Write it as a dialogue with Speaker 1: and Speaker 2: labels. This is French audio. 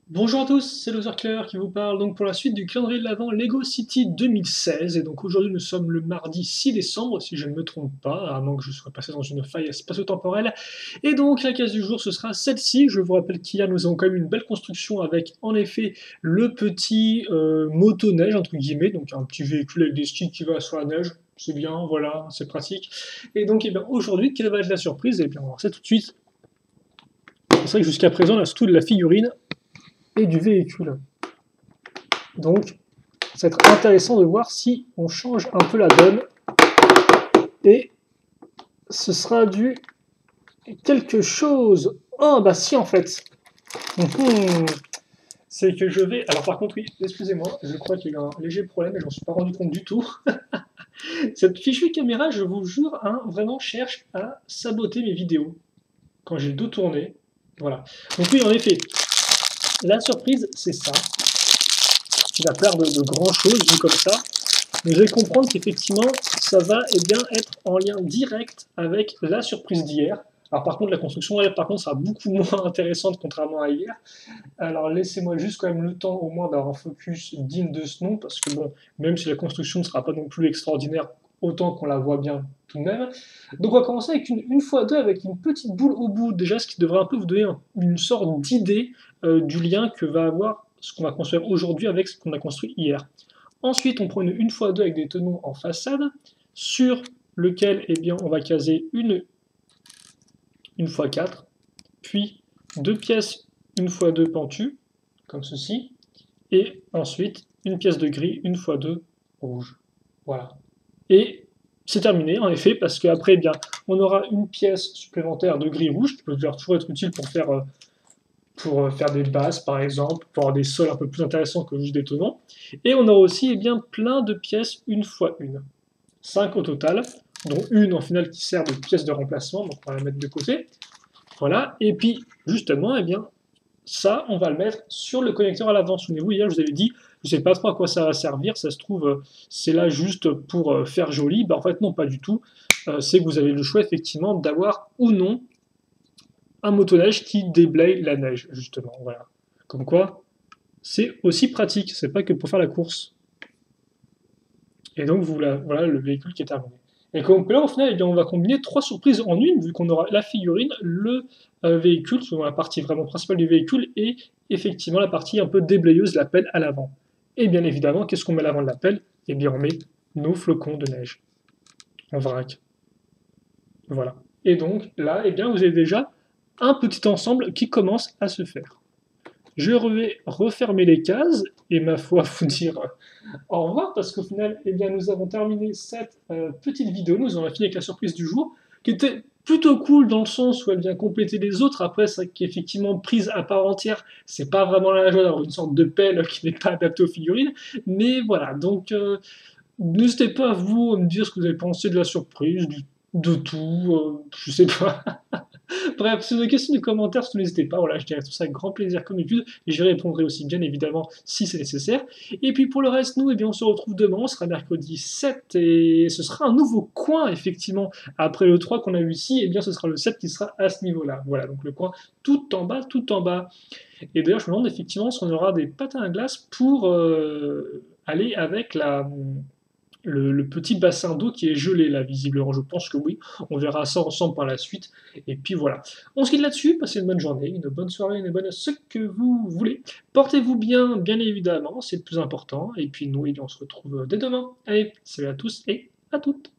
Speaker 1: Bonjour à tous, c'est Loserclair qui vous parle donc pour la suite du calendrier de l'Avent Lego City 2016. Et donc aujourd'hui nous sommes le mardi 6 décembre, si je ne me trompe pas, à moins que je sois passé dans une faille spatio-temporelle. Et donc la case du jour ce sera celle-ci. Je vous rappelle qu'hier nous avons quand même une belle construction avec en effet le petit motoneige entre guillemets, donc un petit véhicule avec des sticks qui va sur la neige. C'est bien, voilà, c'est pratique. Et donc eh bien, aujourd'hui, quelle va être la surprise? Eh bien on va voir ça tout de suite. C'est vrai que jusqu'à présent on a surtout de la figurine et du véhicule. Donc, ça va être intéressant de voir si on change un peu la donne. Et ce sera du quelque chose. Oh, bah si, en fait. C'est que je vais... Alors par contre, oui, excusez-moi, je crois qu'il y a eu un léger problème et j'en suis pas rendu compte du tout. Cette fichue caméra, je vous jure, hein, vraiment cherche à saboter mes vidéos. Quand j'ai le dos tourné. Voilà. Donc oui, en effet, la surprise, c'est ça. Il va faire de grand chose, vu comme ça. Mais vous allez comprendre qu'effectivement, ça va bien, être en lien direct avec la surprise d'hier. Alors par contre, la construction, elle, par contre, sera beaucoup moins intéressante contrairement à hier. Alors laissez-moi juste quand même le temps au moins d'avoir un focus digne de ce nom, parce que bon, même si la construction ne sera pas non plus extraordinaire, autant qu'on la voit bien tout de même. Donc on va commencer avec une fois deux, avec une petite boule au bout, déjà, ce qui devrait un peu vous donner une sorte d'idée du lien que va avoir ce qu'on va construire aujourd'hui avec ce qu'on a construit hier. Ensuite, on prend une fois deux avec des tenons en façade, sur lequel eh bien, on va caser une fois 4, puis deux pièces une fois 2 pentues, comme ceci, et ensuite une pièce de gris une fois 2 rouge. Voilà. Et c'est terminé, en effet, parce qu'après, eh bien, on aura une pièce supplémentaire de gris rouge, qui peut toujours être utile pour faire des bases, par exemple, pour avoir des sols un peu plus intéressants que juste des tenons. Et on aura aussi bien plein de pièces une fois une. 5 au total, dont une en finale qui sert de pièce de remplacement, donc on va la mettre de côté. Voilà, et puis justement, eh bien, ça, on va le mettre sur le connecteur à l'avant. Souvenez-vous, hier, je vous avais dit, je ne sais pas trop à quoi ça va servir, ça se trouve, c'est là juste pour faire joli. En fait, non, pas du tout. C'est que vous avez le choix, effectivement, d'avoir ou non un motoneige qui déblaye la neige, justement. Voilà. Comme quoi, c'est aussi pratique, c'est pas que pour faire la course. Et donc, voilà le véhicule qui est terminé. Et comme là, au final, eh bien, on va combiner trois surprises en une, vu qu'on aura la figurine, le véhicule, selon la partie vraiment principale du véhicule, et effectivement la partie un peu déblayeuse, la pelle à l'avant. Et bien évidemment, qu'est-ce qu'on met à l'avant de la pelle? Eh bien, on met nos flocons de neige en vrac. Voilà. Et donc, là, eh bien, vous avez déjà un petit ensemble qui commence à se faire. Je vais refermer les cases et ma foi vous dire au revoir parce qu'au final, eh bien, nous avons terminé cette petite vidéo. Nous avons fini avec la surprise du jour qui était plutôt cool dans le sens où elle vient compléter les autres. Après, c'est qu'effectivement, prise à part entière, c'est pas vraiment la joie d'avoir une sorte de pelle qui n'est pas adaptée aux figurines. Mais voilà, donc n'hésitez pas à vous me dire ce que vous avez pensé de la surprise, de tout, je sais pas. Bref, si vous avez des questions, des commentaires, surtout n'hésitez pas. Voilà, je dirai tout ça avec grand plaisir comme d'habitude. Et je répondrai aussi, bien évidemment, si c'est nécessaire. Et puis pour le reste, nous, eh bien, on se retrouve demain. On sera mercredi 7 et ce sera un nouveau coin, effectivement. Après le 3 qu'on a eu ici, eh bien, ce sera le 7 qui sera à ce niveau-là. Voilà, donc le coin tout en bas, tout en bas. Et d'ailleurs, je me demande effectivement si on aura des patins à glace pour aller avec le petit bassin d'eau qui est gelé là, visiblement. Je pense que oui. On verra ça ensemble par la suite. Et puis voilà. On se quitte là-dessus. Passez une bonne journée, une bonne soirée, une bonne ce que vous voulez. Portez-vous bien, bien évidemment. C'est le plus important. Et puis nous, eh bien, on se retrouve dès demain. Allez, salut à tous et à toutes.